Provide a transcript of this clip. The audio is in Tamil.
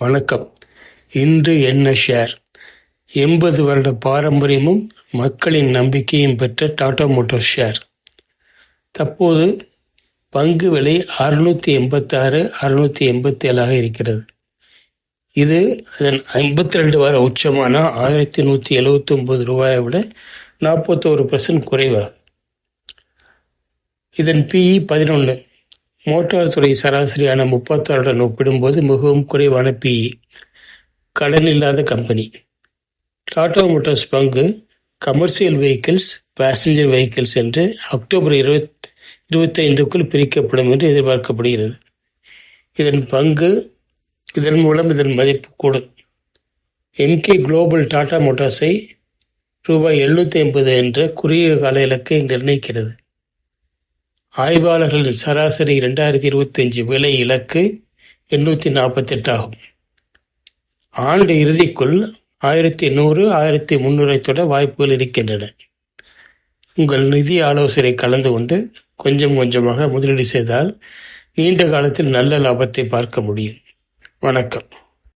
வணக்கம். இன்று என்ன ஷேர்? 80 வருட பாரம்பரியமும் மக்களின் நம்பிக்கையும் பெற்ற டாடா மோட்டார்ஸ் ஷேர் தற்போது பங்கு விலை 686, 687 இருக்கிறது. இது அதன் 52 வார உச்சமான 1179 ரூபாயை விட 41% குறைவாகும். இதன் PE 11. மோட்டார் துறை சராசரியான 36 ஒப்பிடும்போது மிகவும் குறைவான PE. கடன் இல்லாத கம்பெனி. டாடா மோட்டார்ஸ் பங்கு கமர்ஷியல் வெஹிக்கிள்ஸ், பேசஞ்சர் வெஹிக்கிள்ஸ் என்று அக்டோபர் 25க்குள் பிரிக்கப்படும் என்று எதிர்பார்க்கப்படுகிறது. இதன் மூலம் இதன் மதிப்பு கூடும். எம்கே குளோபல் டாடா மோட்டார்ஸை ரூபாய் 750 என்ற குறுகிய கால இலக்கை நிர்ணயிக்கிறது. ஆய்வாளர்களின் சராசரி 2025 விலை இலக்கு 848 ஆகும். ஆண்டு இறுதிக்குள் 1100, 1300 தொட வாய்ப்புகள் இருக்கின்றன. உங்கள் நிதி ஆலோசனை கலந்து கொண்டு கொஞ்சம் கொஞ்சமாக முதலீடு செய்தால் நீண்ட காலத்தில் நல்ல லாபத்தை பார்க்க முடியும். வணக்கம்.